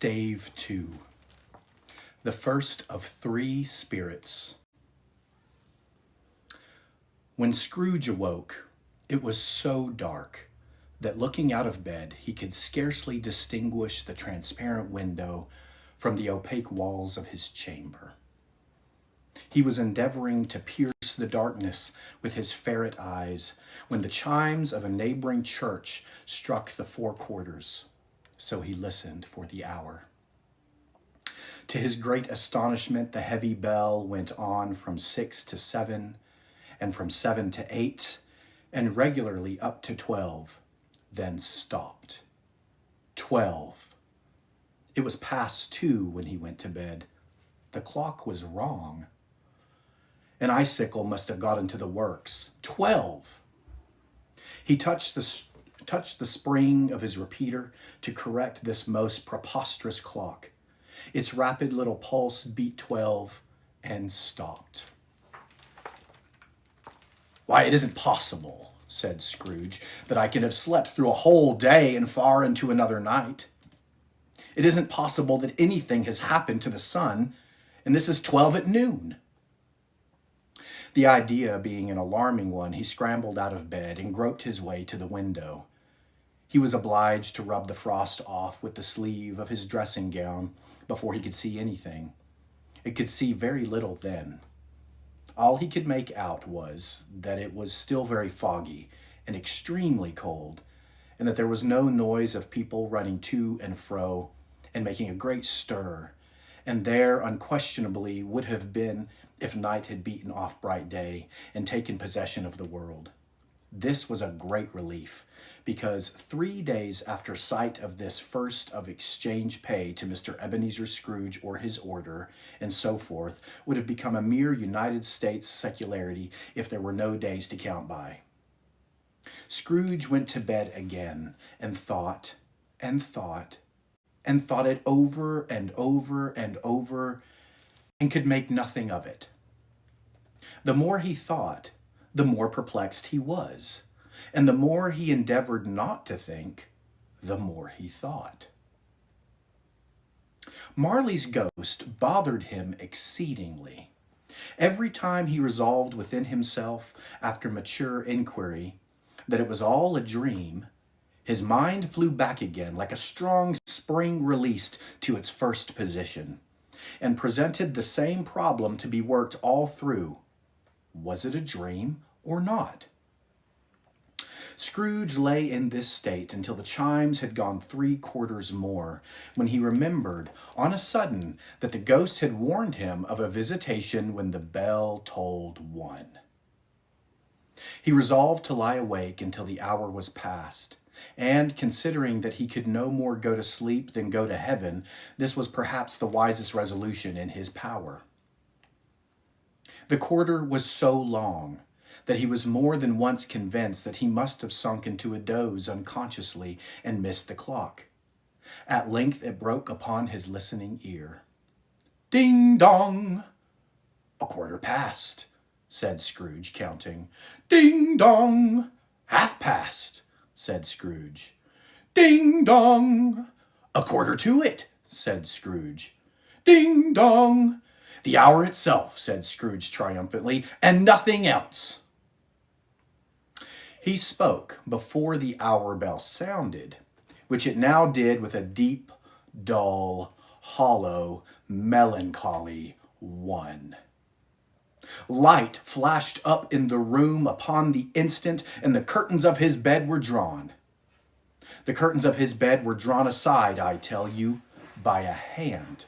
Stave 2, the first of three spirits. When Scrooge awoke, it was so dark that looking out of bed, he could scarcely distinguish the transparent window from the opaque walls of his chamber. He was endeavoring to pierce the darkness with his ferret eyes when the chimes of a neighboring church struck the 4 quarters. So he listened for the hour. To his great astonishment, the heavy bell went on from 6 to 7, and from 7 to 8, and regularly up to 12, then stopped. 12. It was past 2 when he went to bed. The clock was wrong. An icicle must have got into the works. 12. He touched the spring of his repeater to correct this most preposterous clock. Its rapid little pulse beat 12 and stopped. "Why, it isn't possible," said Scrooge, "that I can have slept through a whole day and far into another night. It isn't possible that anything has happened to the sun, and this is 12 at noon." The idea being an alarming one, he scrambled out of bed and groped his way to the window. He was obliged to rub the frost off with the sleeve of his dressing gown before he could see anything. It could see very little then. All he could make out was that it was still very foggy and extremely cold, and that there was no noise of people running to and fro and making a great stir, and there unquestionably would have been if night had beaten off bright day and taken possession of the world. This was a great relief, because 3 days after sight of this first of exchange pay to Mr. Ebenezer Scrooge or his order, and so forth, would have become a mere United States secularity if there were no days to count by. Scrooge went to bed again and thought and thought and thought it over and over and over and could make nothing of it. The more he thought, the more perplexed he was, and the more he endeavored not to think, the more he thought. Marley's ghost bothered him exceedingly. Every time he resolved within himself, after mature inquiry, that it was all a dream, his mind flew back again like a strong spring released to its first position, and presented the same problem to be worked all through. Was it a dream or not? Scrooge lay in this state until the chimes had gone 3 quarters more, when he remembered on a sudden that the ghost had warned him of a visitation when the bell tolled 1. He resolved to lie awake until the hour was past, and considering that he could no more go to sleep than go to heaven, this was perhaps the wisest resolution in his power. The quarter was so long that he was more than once convinced that he must have sunk into a doze unconsciously and missed the clock. At length it broke upon his listening ear. "Ding dong!" "A quarter past," said Scrooge, counting. "Ding dong!" "Half past," said Scrooge. "Ding dong!" "A quarter to it," said Scrooge. "Ding dong!" "The hour itself," said Scrooge triumphantly, "and nothing else." He spoke before the hour bell sounded, which it now did with a deep, dull, hollow, melancholy 1. Light flashed up in the room upon the instant, and the curtains of his bed were drawn. The curtains of his bed were drawn aside, I tell you, by a hand.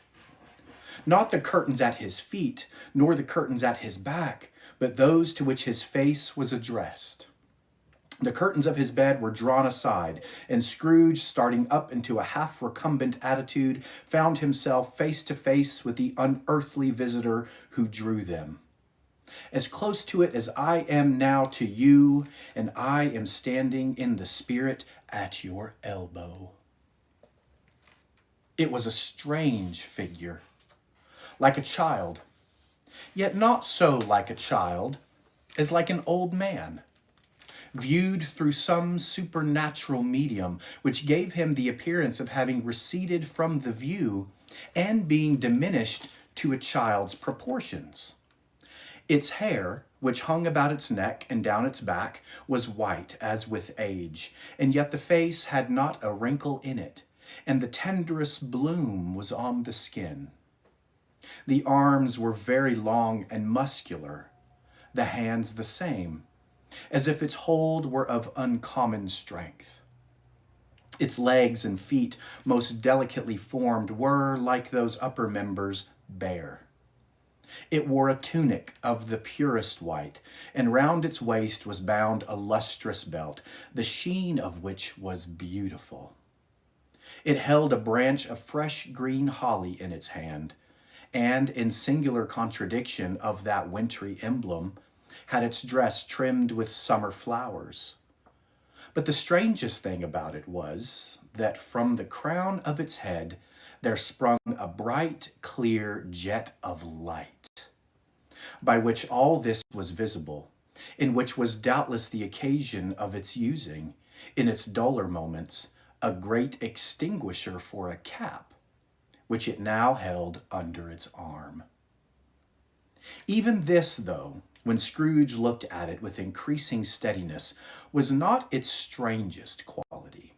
Not the curtains at his feet, nor the curtains at his back, but those to which his face was addressed. The curtains of his bed were drawn aside, and Scrooge, starting up into a half-recumbent attitude, found himself face to face with the unearthly visitor who drew them. As close to it as I am now to you, and I am standing in the spirit at your elbow. It was a strange figure, like a child, yet not so like a child as like an old man. viewed through some supernatural medium, which gave him the appearance of having receded from the view and being diminished to a child's proportions. Its hair, which hung about its neck and down its back, was white as with age, and yet the face had not a wrinkle in it, and the tenderest bloom was on the skin. The arms were very long and muscular, the hands the same, as if its hold were of uncommon strength. Its legs and feet, most delicately formed, were, like those upper members, bare. It wore a tunic of the purest white, and round its waist was bound a lustrous belt, the sheen of which was beautiful. It held a branch of fresh green holly in its hand, and, in singular contradiction of that wintry emblem, had its dress trimmed with summer flowers. But the strangest thing about it was that from the crown of its head there sprung a bright, clear jet of light, by which all this was visible, in which was doubtless the occasion of its using, in its duller moments, a great extinguisher for a cap, which it now held under its arm. Even this, though, when Scrooge looked at it with increasing steadiness, was not its strangest quality.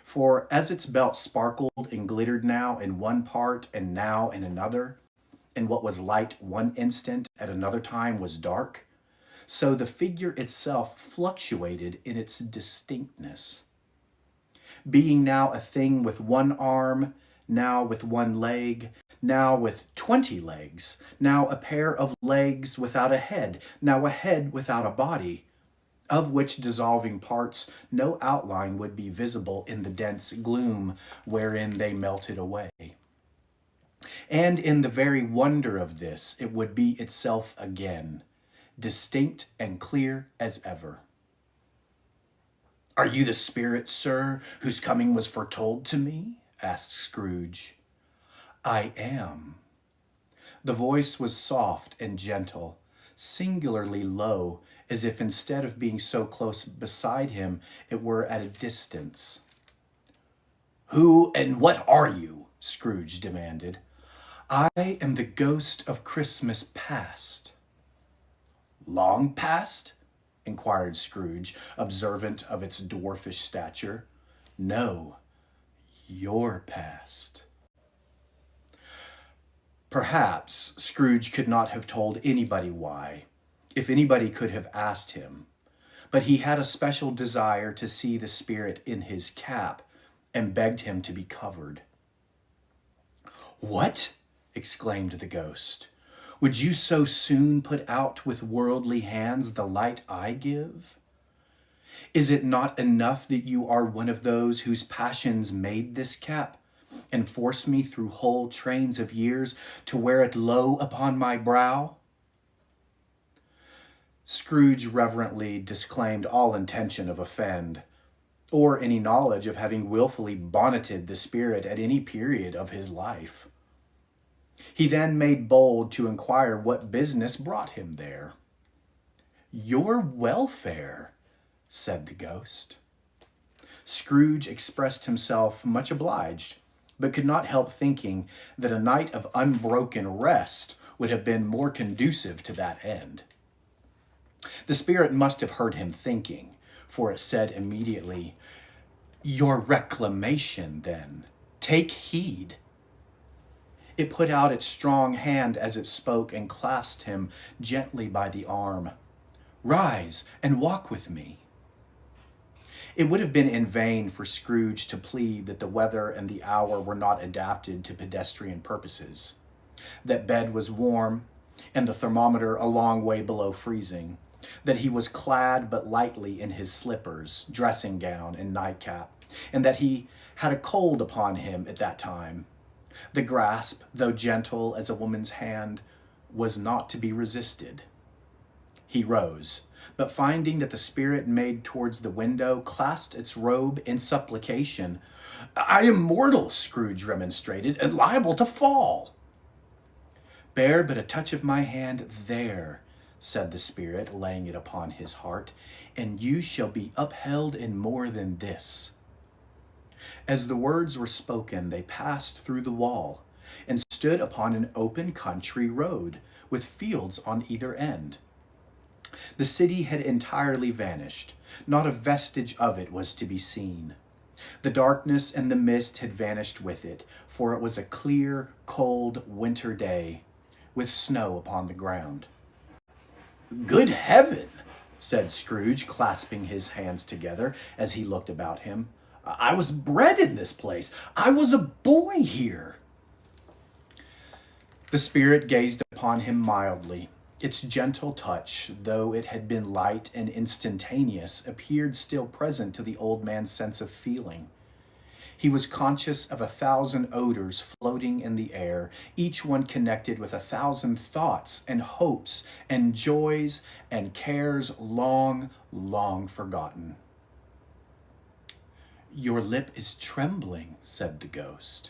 For as its belt sparkled and glittered now in one part and now in another, and what was light one instant at another time was dark, so the figure itself fluctuated in its distinctness. Being now a thing with one arm, now with one leg, now with 20 legs, now a pair of legs without a head, now a head without a body, of which dissolving parts no outline would be visible in the dense gloom wherein they melted away. And in the very wonder of this, it would be itself again, distinct and clear as ever. "Are you the spirit, sir, whose coming was foretold to me?" asked Scrooge. "I am." The voice was soft and gentle, singularly low, as if instead of being so close beside him, it were at a distance. "Who and what are you?" Scrooge demanded. "I am the ghost of Christmas past." "Long past?" inquired Scrooge, observant of its dwarfish stature. "No, your past." Perhaps Scrooge could not have told anybody why, if anybody could have asked him, but he had a special desire to see the spirit in his cap, and begged him to be covered. "What?" exclaimed the ghost. "Would you so soon put out with worldly hands the light I give? Is it not enough that you are one of those whose passions made this cap, and forced me through whole trains of years to wear it low upon my brow?" Scrooge reverently disclaimed all intention of offend, or any knowledge of having willfully bonneted the spirit at any period of his life. He then made bold to inquire what business brought him there. "Your welfare," said the ghost. Scrooge expressed himself much obliged, but could not help thinking that a night of unbroken rest would have been more conducive to that end. The spirit must have heard him thinking, for it said immediately, "Your reclamation, then. Take heed." It put out its strong hand as it spoke and clasped him gently by the arm. "Rise and walk with me." It would have been in vain for Scrooge to plead that the weather and the hour were not adapted to pedestrian purposes, that bed was warm and the thermometer a long way below freezing, that he was clad but lightly in his slippers, dressing gown, and nightcap, and that he had a cold upon him at that time. The grasp, though gentle as a woman's hand, was not to be resisted. He rose, but finding that the spirit made towards the window, clasped its robe in supplication. "I am mortal," Scrooge remonstrated, "and liable to fall." "Bear but a touch of my hand there," said the Spirit, laying it upon his heart, and you shall be upheld in more than this. As the words were spoken, they passed through the wall and stood upon an open country road with fields on either end. The city had entirely vanished. Not a vestige of it was to be seen. The darkness and the mist had vanished with it, for it was a clear, cold winter day with snow upon the ground. "Good heaven!" said Scrooge, clasping his hands together as he looked about him. "I was bred in this place. I was a boy here." The Spirit gazed upon him mildly. Its gentle touch, though it had been light and instantaneous, appeared still present to the old man's sense of feeling. He was conscious of 1,000 odors floating in the air, each one connected with 1,000 thoughts and hopes and joys and cares long, long forgotten. "Your lip is trembling," said the ghost.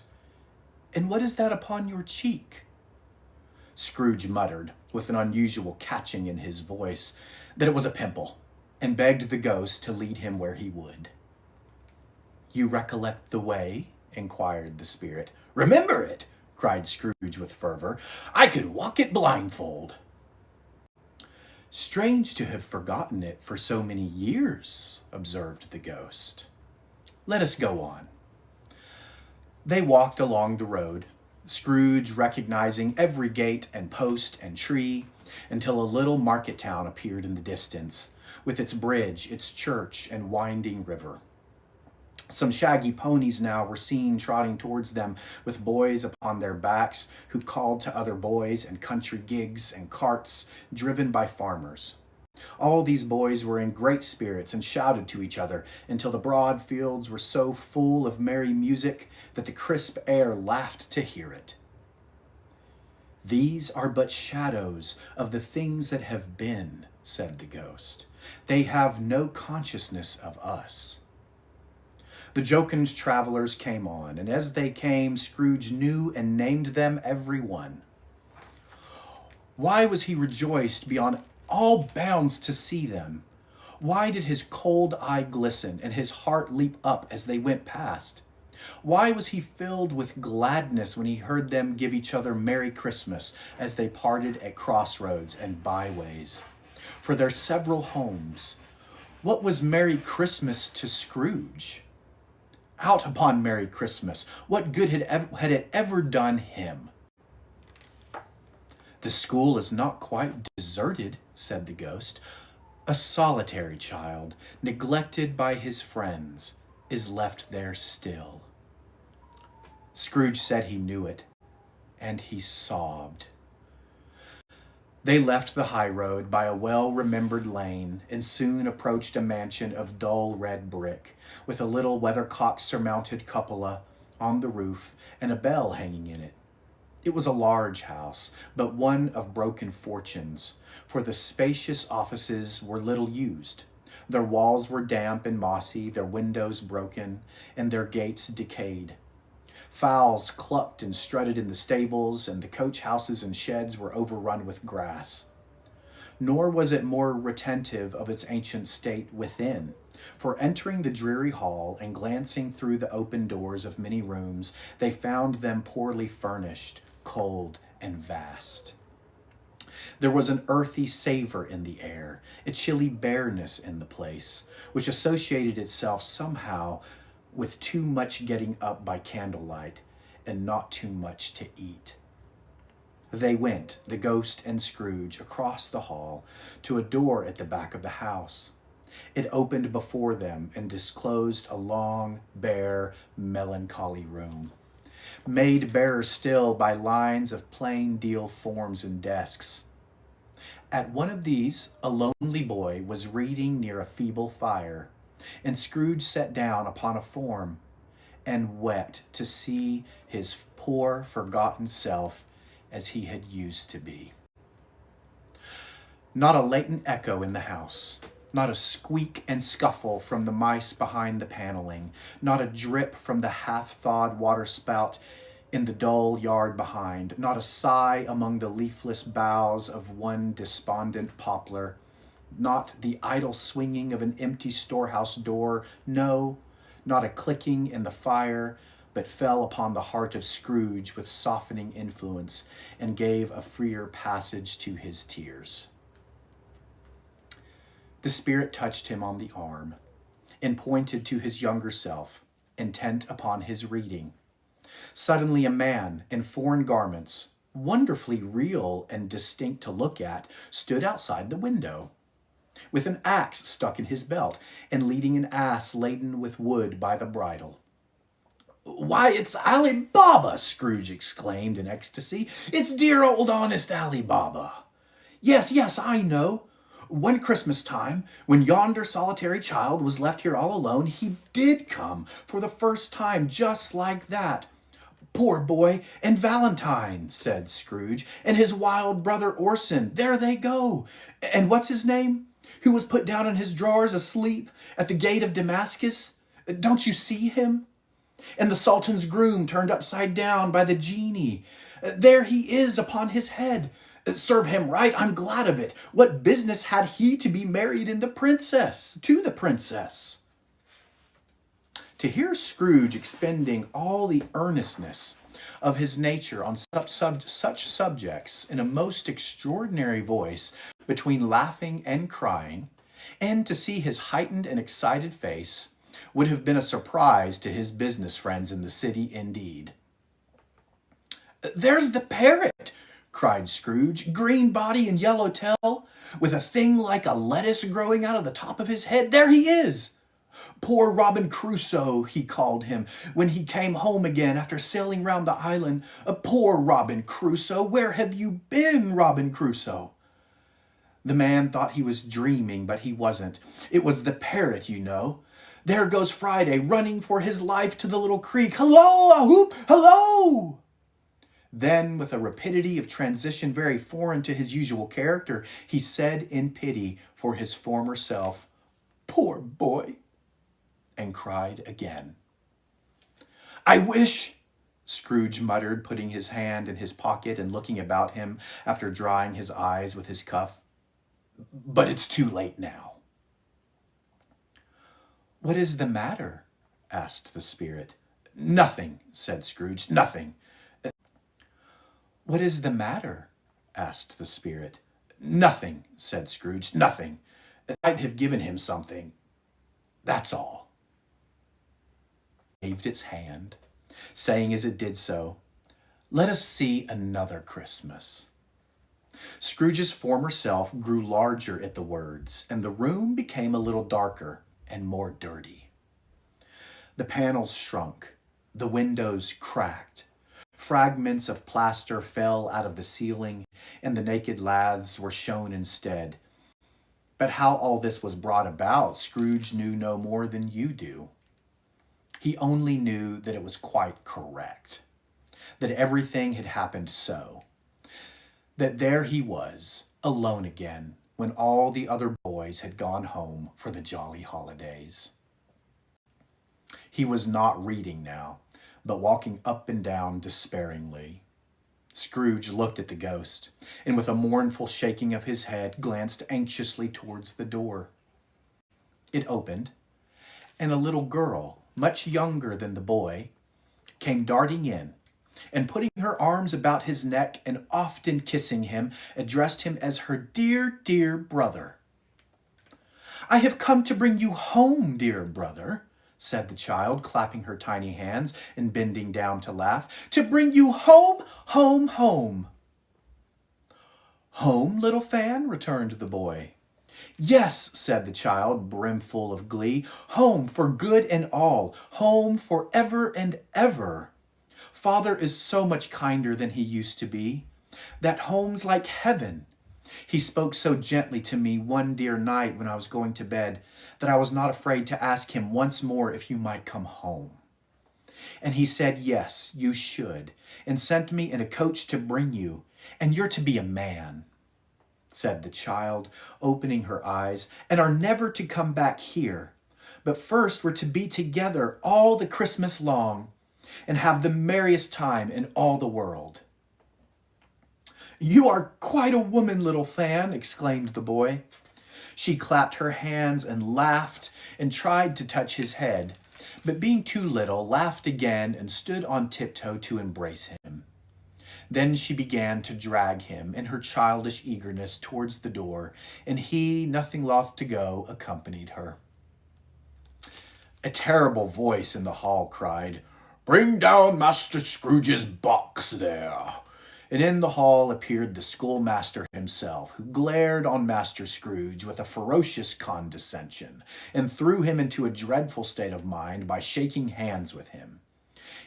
"And what is that upon your cheek?" Scrooge muttered, with an unusual catching in his voice, that it was a pimple, and begged the ghost to lead him where he would. "You recollect the way?" inquired the Spirit. "Remember it!" cried Scrooge with fervor. "I could walk it blindfold." "Strange to have forgotten it for so many years," observed the ghost. "Let us go on." They walked along the road, Scrooge recognizing every gate and post and tree, until a little market town appeared in the distance, with its bridge, its church, and winding river. Some shaggy ponies now were seen trotting towards them, with boys upon their backs who called to other boys, and country gigs and carts driven by farmers. All these boys were in great spirits and shouted to each other until the broad fields were so full of merry music that the crisp air laughed to hear it. "These are but shadows of the things that have been," said the ghost. "They have no consciousness of us." The jocund travelers came on, and as they came, Scrooge knew and named them every one. Why was he rejoiced beyond all bounds to see them? Why did his cold eye glisten and his heart leap up as they went past? Why was he filled with gladness when he heard them give each other Merry Christmas as they parted at crossroads and byways for their several homes? What was Merry Christmas to Scrooge? Out upon Merry Christmas! What good had it ever done him? "The school is not quite deserted," said the ghost. "A solitary child, neglected by his friends, is left there still." Scrooge said he knew it, and he sobbed. They left the high road by a well-remembered lane and soon approached a mansion of dull red brick, with a little weathercock-surmounted cupola on the roof and a bell hanging in it. It was a large house, but one of broken fortunes, for the spacious offices were little used. Their walls were damp and mossy, their windows broken, and their gates decayed. Fowls clucked and strutted in the stables, and the coach houses and sheds were overrun with grass. Nor was it more retentive of its ancient state within, for entering the dreary hall and glancing through the open doors of many rooms, they found them poorly furnished, cold, and vast. There was an earthy savor in the air, a chilly bareness in the place, which associated itself somehow with too much getting up by candlelight and not too much to eat. They went, the ghost and Scrooge, across the hall to a door at the back of the house. It opened before them and disclosed a long, bare, melancholy room, made barer still by lines of plain deal forms and desks. At one of these, a lonely boy was reading near a feeble fire, and Scrooge sat down upon a form and wept to see his poor, forgotten self as he had used to be. Not a latent echo in the house, not a squeak and scuffle from the mice behind the paneling, not a drip from the half-thawed waterspout In the dull yard behind, not a sigh among the leafless boughs of one despondent poplar, not the idle swinging of an empty storehouse door, no, not a clicking in the fire, but fell upon the heart of Scrooge with softening influence and gave a freer passage to his tears. The Spirit touched him on the arm and pointed to his younger self, intent upon his reading. Suddenly, a man in foreign garments, wonderfully real and distinct to look at, stood outside the window, with an axe stuck in his belt and leading an ass laden with wood by the bridle. "Why, it's Ali Baba!" Scrooge exclaimed in ecstasy. "It's dear old honest Ali Baba. Yes, yes, I know. One Christmas time, when yonder solitary child was left here all alone, he did come for the first time just like that. Poor boy, and Valentine," said Scrooge, "and his wild brother Orson, there they go. And what's his name? Who was put down in his drawers asleep at the gate of Damascus? Don't you see him? And the Sultan's groom turned upside down by the genie. There he is upon his head. Serve him right, I'm glad of it. What business had he to be married to the princess? To hear Scrooge expending all the earnestness of his nature on such subjects in a most extraordinary voice, between laughing and crying, and to see his heightened and excited face, would have been a surprise to his business friends in the city indeed. "There's the parrot!" cried Scrooge. "Green body and yellow tail, with a thing like a lettuce growing out of the top of his head. There he is! Poor Robin Crusoe, he called him, when he came home again after sailing round the island. Poor Robin Crusoe! Where have you been, Robin Crusoe?" The man thought he was dreaming, but he wasn't. It was the parrot, you know. There goes Friday, running for his life to the little creek. "Hello, a whoop, hello!" Then, with a rapidity of transition very foreign to his usual character, he said in pity for his former self, "Poor boy," and cried again. "I wish," Scrooge muttered, putting his hand in his pocket and looking about him after drying his eyes with his cuff, "but it's too late now." "What is the matter?" asked the Spirit. "Nothing," said Scrooge, "nothing." "What is the matter?" asked the Spirit. "Nothing," said Scrooge, "nothing. I might have given him something. That's all." Waved its hand, saying as it did so, "Let us see another Christmas." Scrooge's former self grew larger at the words, and the room became a little darker and more dirty. The panels shrunk, the windows cracked, fragments of plaster fell out of the ceiling, and the naked laths were shown instead. But how all this was brought about, Scrooge knew no more than you do. He only knew that it was quite correct, that everything had happened so, that there he was, alone again, when all the other boys had gone home for the jolly holidays. He was not reading now, but walking up and down despairingly. Scrooge looked at the ghost, and with a mournful shaking of his head, glanced anxiously towards the door. It opened, and a little girl, much younger than the boy, came darting in, and putting her arms about his neck and often kissing him, addressed him as her dear, dear brother. "I have come to bring you home, dear brother," said the child, clapping her tiny hands and bending down to laugh. "To bring you home, home, home." "Home, little Fan?" returned the boy. "Yes," said the child, brimful of glee. "Home for good and all. Home for ever and ever. Father is so much kinder than he used to be. That home's like heaven. He spoke so gently to me one dear night when I was going to bed that I was not afraid to ask him once more if you might come home. And he said, yes, you should, and sent me in a coach to bring you, and you're to be a man," said the child, opening her eyes, "and are never to come back here. But first we're to be together all the Christmas long. and have the merriest time in all the world." "You are quite a woman, little Fan," exclaimed the boy. She clapped her hands and laughed and tried to touch his head, but being too little, laughed again and stood on tiptoe to embrace him. Then she began to drag him in her childish eagerness towards the door, and he, nothing loth to go, accompanied her. A terrible voice in the hall cried, "Bring down Master Scrooge's box there." And in the hall appeared the schoolmaster himself, who glared on Master Scrooge with a ferocious condescension, and threw him into a dreadful state of mind by shaking hands with him.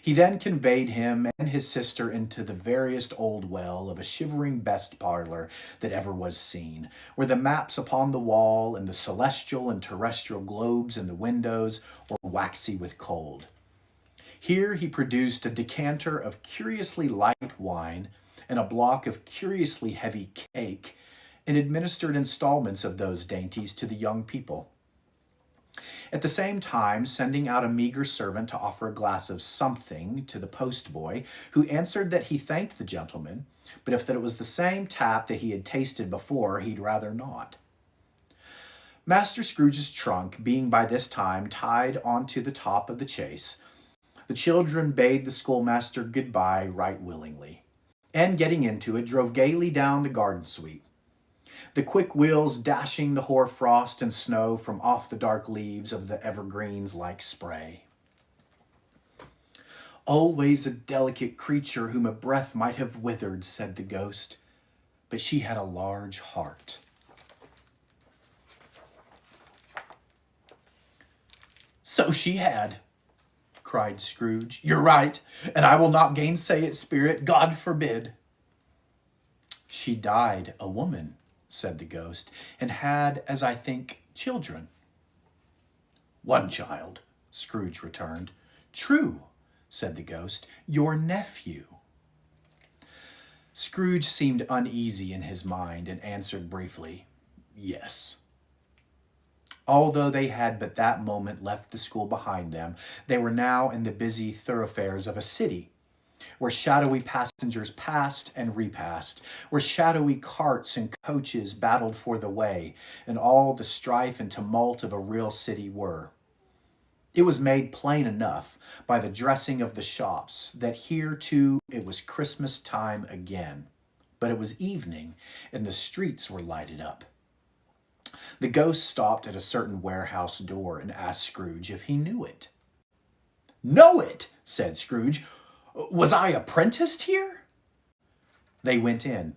He then conveyed him and his sister into the veriest old well of a shivering best parlor that ever was seen, where the maps upon the wall and the celestial and terrestrial globes in the windows were waxy with cold. Here he produced a decanter of curiously light wine and a block of curiously heavy cake, and administered installments of those dainties to the young people, at the same time sending out a meager servant to offer a glass of something to the postboy, who answered that he thanked the gentleman, but if that it was the same tap that he had tasted before, he'd rather not. Master Scrooge's trunk being by this time tied onto the top of the chaise, the children bade the schoolmaster good-bye right willingly, and getting into it, drove gaily down the garden sweep, the quick wheels dashing the hoar-frost and snow from off the dark leaves of the evergreens like spray. "Always a delicate creature whom a breath might have withered," said the ghost, "but she had a large heart." "So she had," cried Scrooge. "You're right, and I will not gainsay it, Spirit. God forbid." "She died a woman," said the ghost, "and had, as I think, children." "One child," Scrooge returned. "True," said the ghost, "your nephew." Scrooge seemed uneasy in his mind, and answered briefly, "Yes." Although they had but that moment left the school behind them, they were now in the busy thoroughfares of a city, where shadowy passengers passed and repassed, where shadowy carts and coaches battled for the way, and all the strife and tumult of a real city were. It was made plain enough by the dressing of the shops that here too it was Christmas time again, but it was evening and the streets were lighted up. The ghost stopped at a certain warehouse door and asked Scrooge if he knew it. "Know it?" said Scrooge. "Was I apprenticed here?" They went in.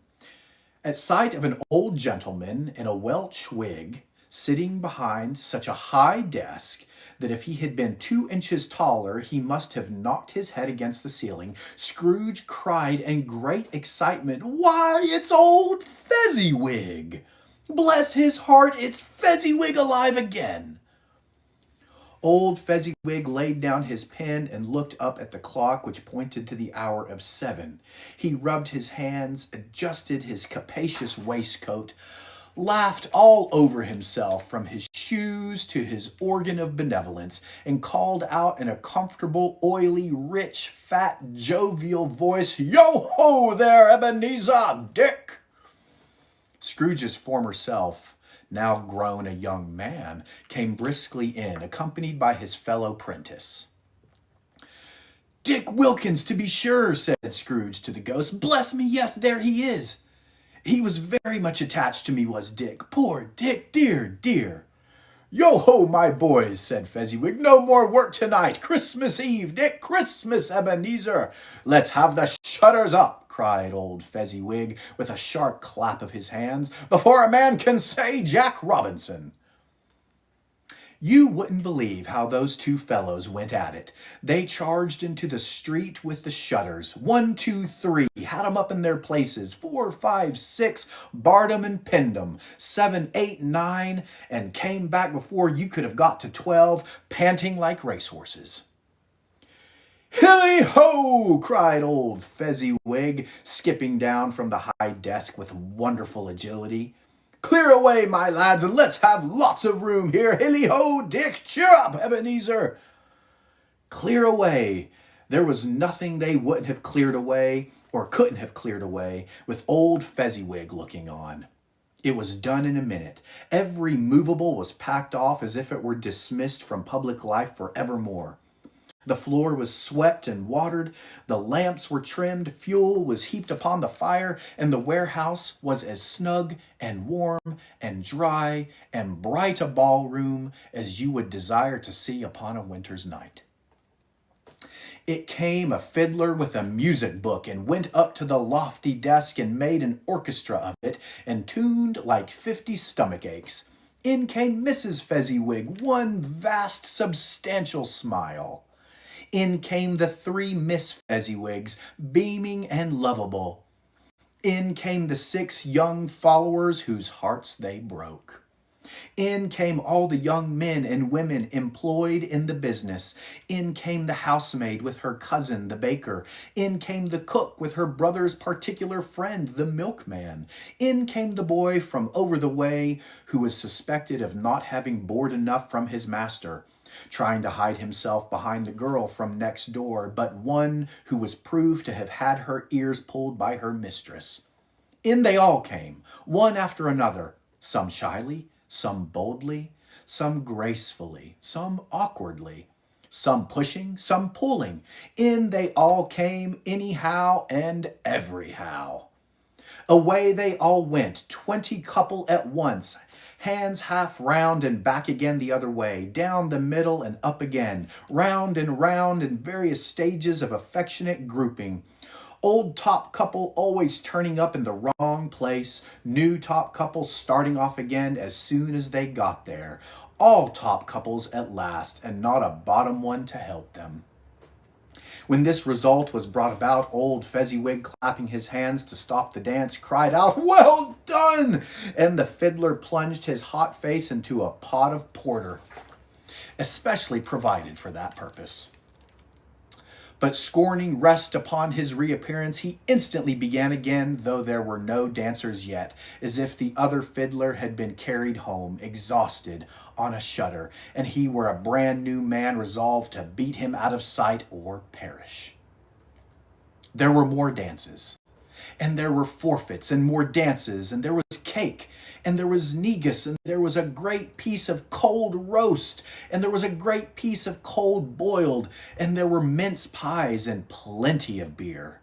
At sight of an old gentleman in a Welsh wig, sitting behind such a high desk that if he had been 2 inches taller, he must have knocked his head against the ceiling, Scrooge cried in great excitement, "Why, it's old Fezziwig! Bless his heart, it's Fezziwig alive again!" Old Fezziwig laid down his pen and looked up at the clock, which pointed to the hour of 7. He rubbed his hands, adjusted his capacious waistcoat, laughed all over himself from his shoes to his organ of benevolence, and called out in a comfortable, oily, rich, fat, jovial voice, "Yo-ho there, Ebenezer, Dick!" Scrooge's former self, now grown a young man, came briskly in, accompanied by his fellow prentice. "Dick Wilkins, to be sure," said Scrooge to the ghost. "Bless me, yes, there he is. He was very much attached to me, was Dick. Poor Dick, dear, dear." "Yo-ho, my boys," said Fezziwig. "No more work tonight. Christmas Eve, Dick. Christmas, Ebenezer. Let's have the shutters up," cried old Fezziwig with a sharp clap of his hands, "before a man can say Jack Robinson." You wouldn't believe how those two fellows went at it. They charged into the street with the shutters. 1, 2, 3, had 'em up in their places. 4, 5, 6, barred 'em and pinned 'em. 7, 8, 9, and came back before you could have got to 12, panting like racehorses. "Hilly-ho!" cried old Fezziwig, skipping down from the high desk with wonderful agility. "Clear away, my lads, and let's have lots of room here. Hilly-ho, Dick! Cheer up, Ebenezer!" "Clear away! There was nothing they wouldn't have cleared away or couldn't have cleared away with old Fezziwig looking on. It was done in a minute. Every movable was packed off as if it were dismissed from public life forevermore. The floor was swept and watered, the lamps were trimmed, fuel was heaped upon the fire, and the warehouse was as snug and warm and dry and bright a ballroom as you would desire to see upon a winter's night. It came a fiddler with a music book and went up to the lofty desk and made an orchestra of it and tuned like 50 stomach aches. In came Mrs. Fezziwig, one vast substantial smile. In came the three Miss Fezziwigs, beaming and lovable. In came the 6 young followers whose hearts they broke. In came all the young men and women employed in the business. In came the housemaid with her cousin, the baker. In came the cook with her brother's particular friend, the milkman. In came the boy from over the way who was suspected of not having board enough from his master, trying to hide himself behind the girl from next door, but one who was proved to have had her ears pulled by her mistress. In they all came, one after another, some shyly, some boldly, some gracefully, some awkwardly, some pushing, some pulling. In they all came anyhow and everyhow. Away they all went, 20 couple at once, hands half round and back again the other way, down the middle and up again, round and round in various stages of affectionate grouping. Old top couple always turning up in the wrong place, new top couples starting off again as soon as they got there. All top couples at last, and not a bottom one to help them. When this result was brought about, old Fezziwig, clapping his hands to stop the dance, cried out, "Well done!" And the fiddler plunged his hot face into a pot of porter, especially provided for that purpose. But scorning rest upon his reappearance, he instantly began again, though there were no dancers yet, as if the other fiddler had been carried home, exhausted, on a shutter, and he were a brand new man resolved to beat him out of sight or perish. There were more dances, and there were forfeits, and more dances, and there was cake, and there was negus, and there was a great piece of cold roast, and there was a great piece of cold boiled, and there were mince pies and plenty of beer.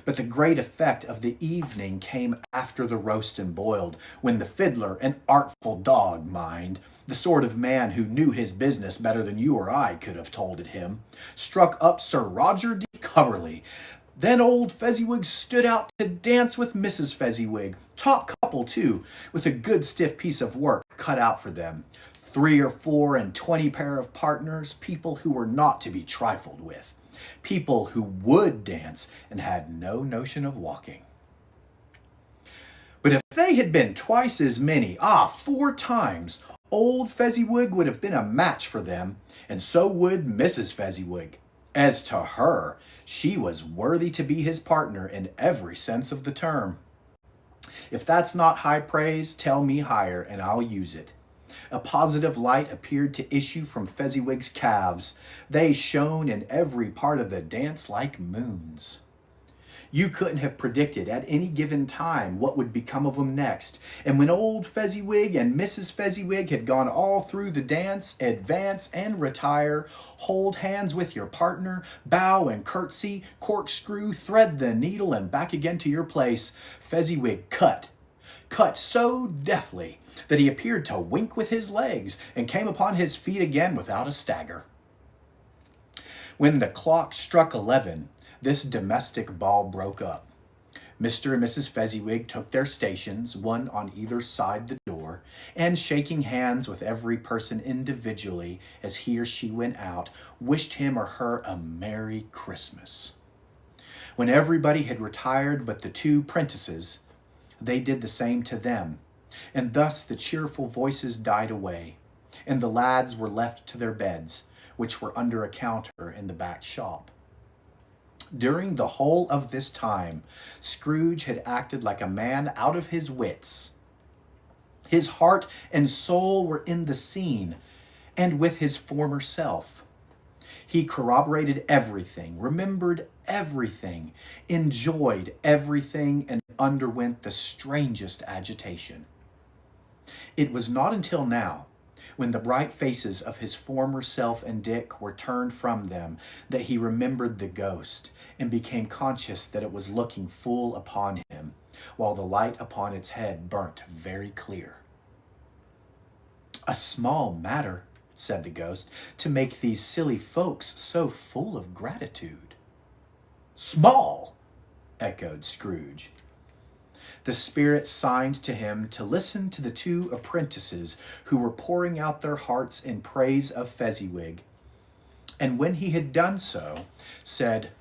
But the great effect of the evening came after the roast and boiled, when the fiddler, an artful dog, mind, the sort of man who knew his business better than you or I could have told it him, struck up Sir Roger de Coverley. Then old Fezziwig stood out to dance with Mrs. Fezziwig, top couple too, with a good stiff piece of work cut out for them. 3 or 4 and 20 pair of partners, people who were not to be trifled with, people who would dance and had no notion of walking. But if they had been twice as many, 4 times, old Fezziwig would have been a match for them, and so would Mrs. Fezziwig. As to her, she was worthy to be his partner in every sense of the term. If that's not high praise, tell me higher, and I'll use it. A positive light appeared to issue from Fezziwig's calves. They shone in every part of the dance like moons. You couldn't have predicted at any given time what would become of them next. And when old Fezziwig and Mrs. Fezziwig had gone all through the dance, advance and retire, hold hands with your partner, bow and curtsy, corkscrew, thread the needle, and back again to your place, Fezziwig cut so deftly that he appeared to wink with his legs and came upon his feet again without a stagger. When the clock struck 11, this domestic ball broke up. Mr. and Mrs. Fezziwig took their stations, one on either side the door, and shaking hands with every person individually as he or she went out, wished him or her a Merry Christmas. When everybody had retired but the 2 prentices, they did the same to them, and thus the cheerful voices died away, and the lads were left to their beds, which were under a counter in the back shop. During the whole of this time, Scrooge had acted like a man out of his wits. His heart and soul were in the scene, and with his former self. He corroborated everything, remembered everything, enjoyed everything, and underwent the strangest agitation. It was not until now, when the bright faces of his former self and Dick were turned from them, that he remembered the ghost and became conscious that it was looking full upon him, while the light upon its head burnt very clear. "A small matter," said the ghost, "to make these silly folks so full of gratitude." "Small!" echoed Scrooge. The spirit signed to him to listen to the two apprentices who were pouring out their hearts in praise of Fezziwig, and when he had done so, said,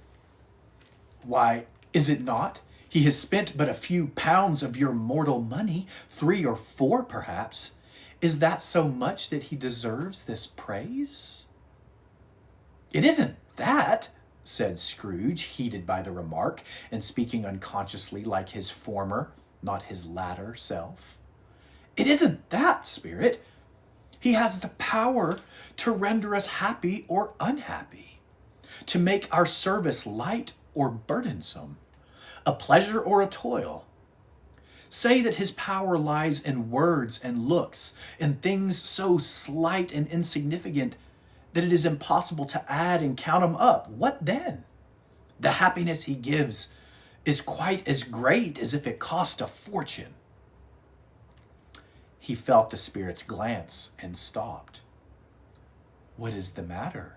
"Why, is it not? He has spent but a few pounds of your mortal money, 3 or 4 perhaps. Is that so much that he deserves this praise?" "It isn't that," said Scrooge, heated by the remark, and speaking unconsciously like his former, not his latter self. "It isn't that, Spirit. He has the power to render us happy or unhappy, to make our service light or burdensome, a pleasure or a toil. Say that his power lies in words and looks, in things so slight and insignificant that it is impossible to add and count them up. What then? The happiness he gives is quite as great as if it cost a fortune." He felt the spirit's glance and stopped. "What is the matter?"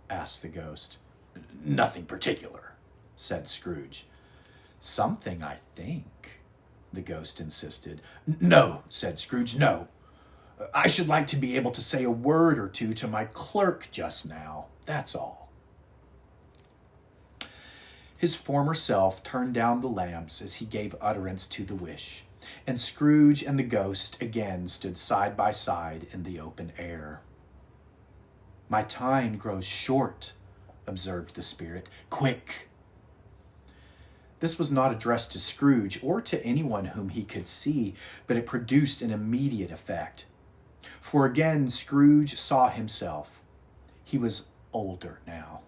asked the ghost. "Nothing particular," said Scrooge. "Something, I think," the ghost insisted. "No," said Scrooge, "no. I should like to be able to say a word or two to my clerk just now, that's all." His former self turned down the lamps as he gave utterance to the wish, and Scrooge and the ghost again stood side by side in the open air. "My time grows short," observed the spirit. "Quick!" This was not addressed to Scrooge or to anyone whom he could see, but it produced an immediate effect. For again Scrooge saw himself. He was older now,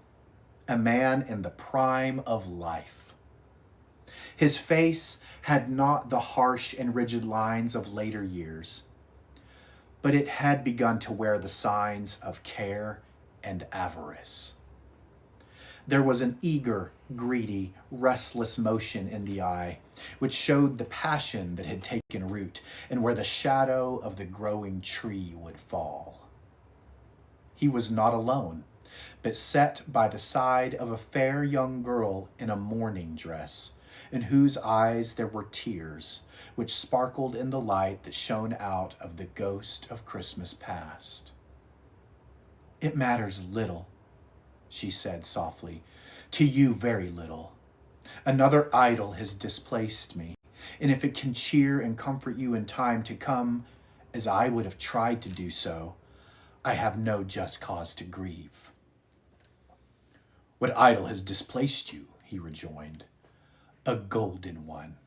a man in the prime of life. His face had not the harsh and rigid lines of later years, but it had begun to wear the signs of care and avarice. There was an eager, greedy, restless motion in the eye, which showed the passion that had taken root, and where the shadow of the growing tree would fall. He was not alone, but sat by the side of a fair young girl in a mourning dress, in whose eyes there were tears, which sparkled in the light that shone out of the ghost of Christmas past. "It matters little," she said softly, "to you very little. Another idol has displaced me, and if it can cheer and comfort you in time to come, as I would have tried to do so, I have no just cause to grieve." "What idol has displaced you?" he rejoined. "A golden one."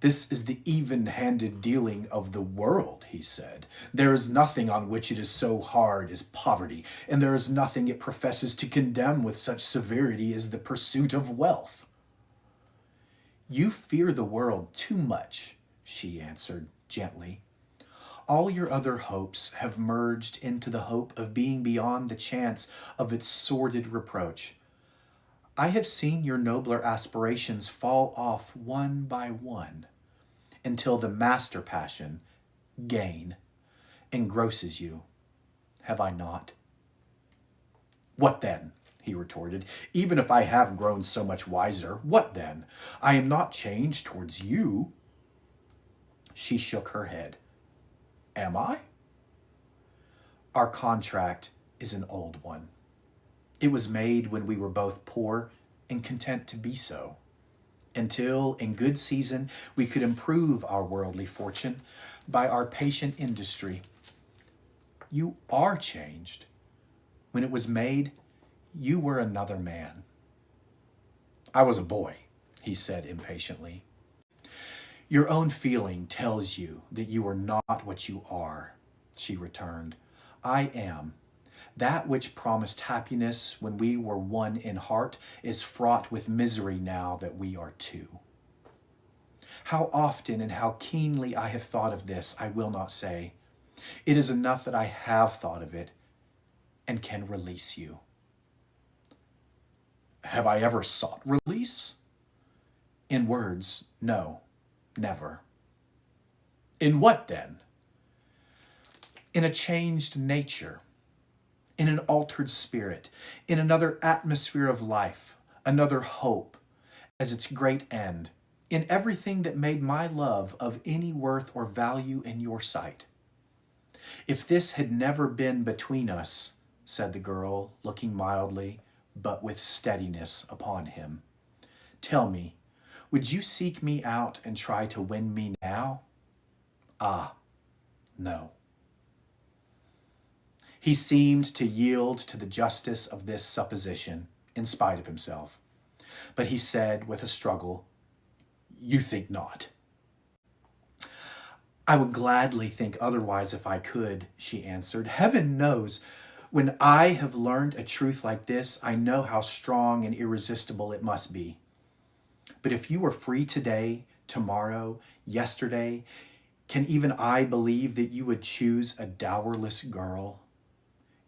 "This is the even-handed dealing of the world," he said. "There is nothing on which it is so hard as poverty, and there is nothing it professes to condemn with such severity as the pursuit of wealth." "You fear the world too much," she answered gently. "All your other hopes have merged into the hope of being beyond the chance of its sordid reproach. I have seen your nobler aspirations fall off one by one, until the master passion, gain, engrosses you. Have I not?" "What then?" he retorted. "Even if I have grown so much wiser, what then? I am not changed towards you." She shook her head. "Am I?" "Our contract is an old one. It was made when we were both poor and content to be so, until in good season we could improve our worldly fortune by our patient industry. You are changed. When it was made, you were another man." "I was a boy," he said impatiently. "Your own feeling tells you that you are not what you are," she returned. "I am, That which promised happiness when we were one in heart is fraught with misery now that we are two. How often and how keenly I have thought of this, I will not say. It is enough that I have thought of it and can release you. Have I ever sought release? In words, no, never. In what then? In a changed nature, in an altered spirit, in another atmosphere of life, another hope as its great end, in everything that made my love of any worth or value in your sight. If this had never been between us, said the girl, looking mildly, but with steadiness upon him, tell me, would you seek me out and try to win me now? Ah, no. He seemed to yield to the justice of this supposition, in spite of himself. But he said with a struggle, you think not. I would gladly think otherwise if I could, she answered. Heaven knows, when I have learned a truth like this, I know how strong and irresistible it must be. But if you were free today, tomorrow, yesterday, can even I believe that you would choose a dowerless girl?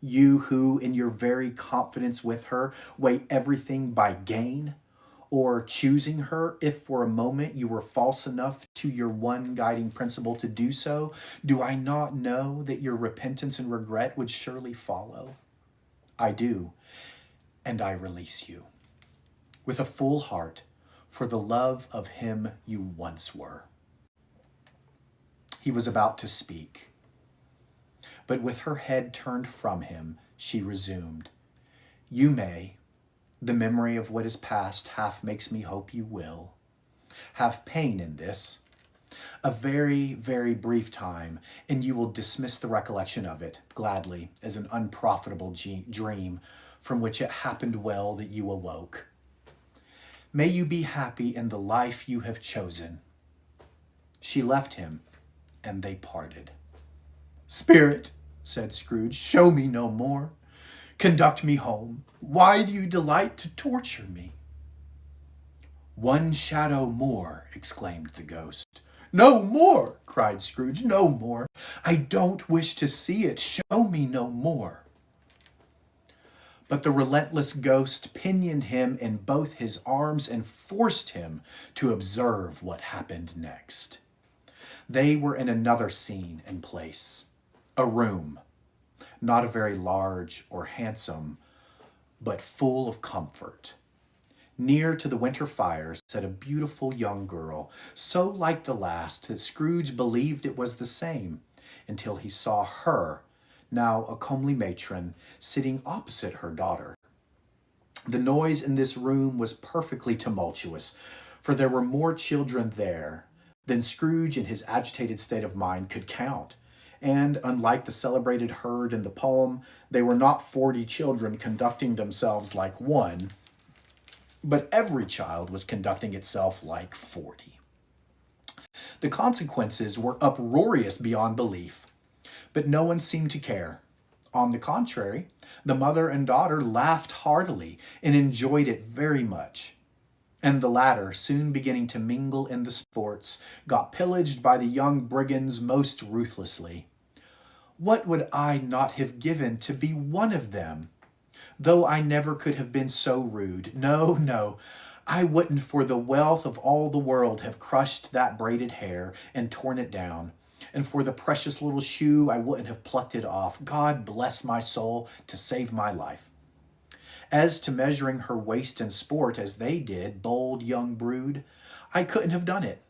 You who, in your very confidence with her, weigh everything by gain? Or choosing her, if for a moment you were false enough to your one guiding principle to do so, do I not know that your repentance and regret would surely follow? I do, and I release you, with a full heart, for the love of him you once were. He was about to speak, but with her head turned from him, she resumed, you may. The memory of what is past half makes me hope you will. Have pain in this. A very, very brief time, and you will dismiss the recollection of it, gladly, as an unprofitable dream from which it happened well that you awoke. May you be happy in the life you have chosen. She left him, and they parted. Spirit, said Scrooge, show me no more. Conduct me home. Why do you delight to torture me? One shadow more, exclaimed the ghost. No more, cried Scrooge, no more. I don't wish to see it. Show me no more. But the relentless ghost pinioned him in both his arms and forced him to observe what happened next. They were in another scene and place, a room, not a very large or handsome, but full of comfort. Near to the winter fire sat a beautiful young girl, so like the last that Scrooge believed it was the same, until he saw her, now a comely matron, sitting opposite her daughter. The noise in this room was perfectly tumultuous, for there were more children there than Scrooge in his agitated state of mind could count. And, unlike the celebrated herd in the poem, they were not 40 children conducting themselves like one, but every child was conducting itself like 40. The consequences were uproarious beyond belief, but no one seemed to care. On the contrary, the mother and daughter laughed heartily and enjoyed it very much. And the latter, soon beginning to mingle in the sports, got pillaged by the young brigands most ruthlessly. What would I not have given to be one of them? Though I never could have been so rude. No, no, I wouldn't for the wealth of all the world have crushed that braided hair and torn it down. And for the precious little shoe, I wouldn't have plucked it off. God bless my soul to save my life. As to measuring her waist in sport as they did, bold young brood, I couldn't have done it.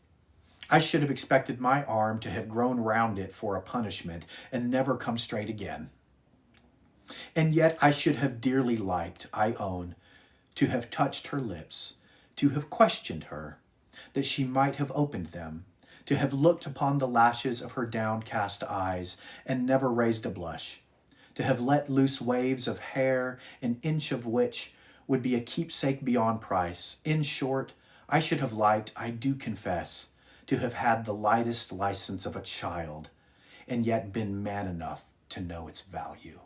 I should have expected my arm to have grown round it for a punishment and never come straight again. And yet I should have dearly liked, I own, to have touched her lips, to have questioned her, that she might have opened them, to have looked upon the lashes of her downcast eyes and never raised a blush, to have let loose waves of hair, an inch of which would be a keepsake beyond price. In short, I should have liked, I do confess, to have had the lightest license of a child, and yet been man enough to know its value.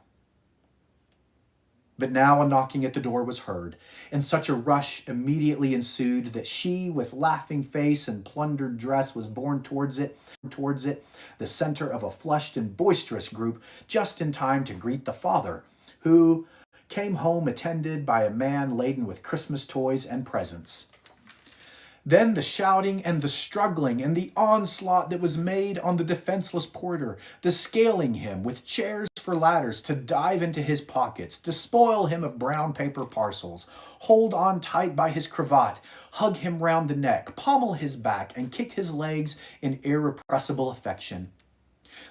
But now a knocking at the door was heard, and such a rush immediately ensued that she, with laughing face and plundered dress, was borne towards it, the center of a flushed and boisterous group, just in time to greet the father, who came home attended by a man laden with Christmas toys and presents. Then the shouting and the struggling and the onslaught that was made on the defenseless porter, the scaling him with chairs for ladders to dive into his pockets, despoil him of brown paper parcels, hold on tight by his cravat, hug him round the neck, pommel his back, and kick his legs in irrepressible affection.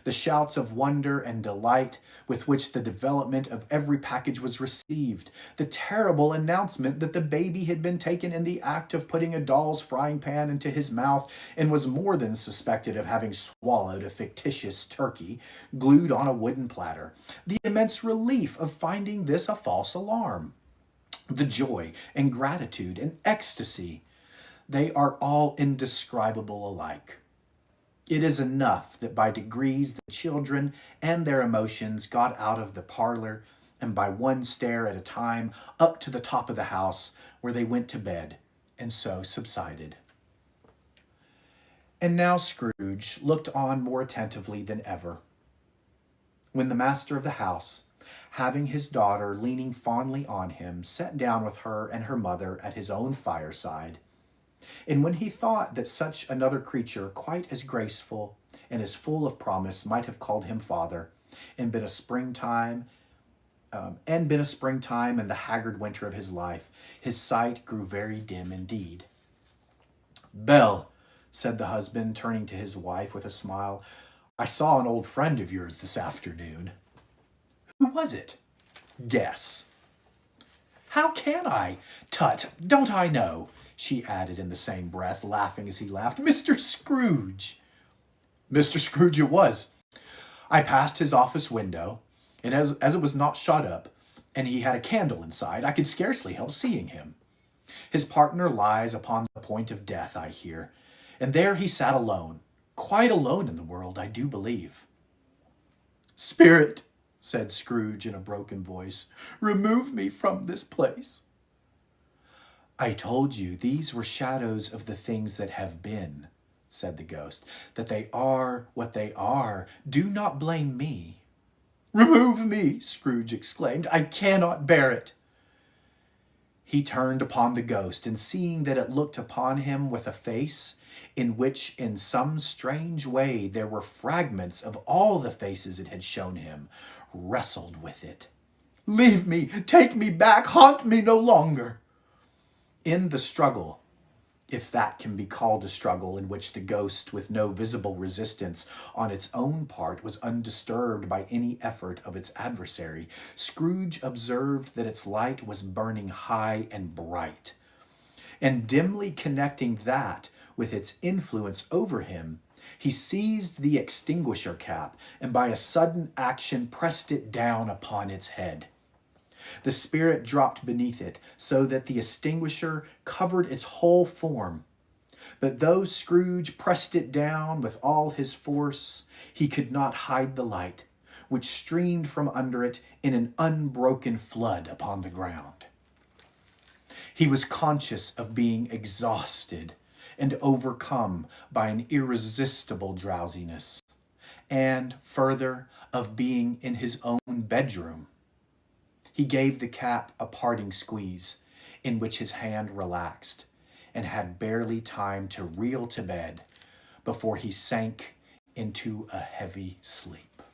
The shouts of wonder and delight with which the development of every package was received, the terrible announcement that the baby had been taken in the act of putting a doll's frying pan into his mouth and was more than suspected of having swallowed a fictitious turkey glued on a wooden platter, the immense relief of finding this a false alarm, the joy and gratitude and ecstasy, they are all indescribable alike. It is enough that by degrees the children and their emotions got out of the parlor and by one stair at a time up to the top of the house, where they went to bed and so subsided. And now Scrooge looked on more attentively than ever. When the master of the house, having his daughter leaning fondly on him, sat down with her and her mother at his own fireside, and when he thought that such another creature, quite as graceful and as full of promise, might have called him father, and been a springtime in the haggard winter of his life, his sight grew very dim indeed. "Belle," said the husband, turning to his wife with a smile, "I saw an old friend of yours this afternoon." "Who was it?" "Guess." "How can I? Tut, don't I know?" she added in the same breath, laughing as he laughed. "Mr. Scrooge." "Mr. Scrooge it was. I passed his office window, and as it was not shut up, and he had a candle inside, I could scarcely help seeing him. His partner lies upon the point of death, I hear, and there he sat alone, quite alone in the world, I do believe." "Spirit," said Scrooge in a broken voice, "remove me from this place." "I told you these were shadows of the things that have been," said the ghost, "that they are what they are. Do not blame me." "Remove me," Scrooge exclaimed. "I cannot bear it." He turned upon the ghost, and seeing that it looked upon him with a face in which in some strange way there were fragments of all the faces it had shown him, wrestled with it. "Leave me! Take me back! Haunt me no longer!" In the struggle, if that can be called a struggle in which the ghost, with no visible resistance on its own part, was undisturbed by any effort of its adversary, Scrooge observed that its light was burning high and bright, and dimly connecting that with its influence over him, he seized the extinguisher cap and by a sudden action pressed it down upon its head. The spirit dropped beneath it, so that the extinguisher covered its whole form. But though Scrooge pressed it down with all his force, he could not hide the light, which streamed from under it in an unbroken flood upon the ground. He was conscious of being exhausted and overcome by an irresistible drowsiness, and, further, of being in his own bedroom. He gave the cap a parting squeeze, in which his hand relaxed, and had barely time to reel to bed before he sank into a heavy sleep.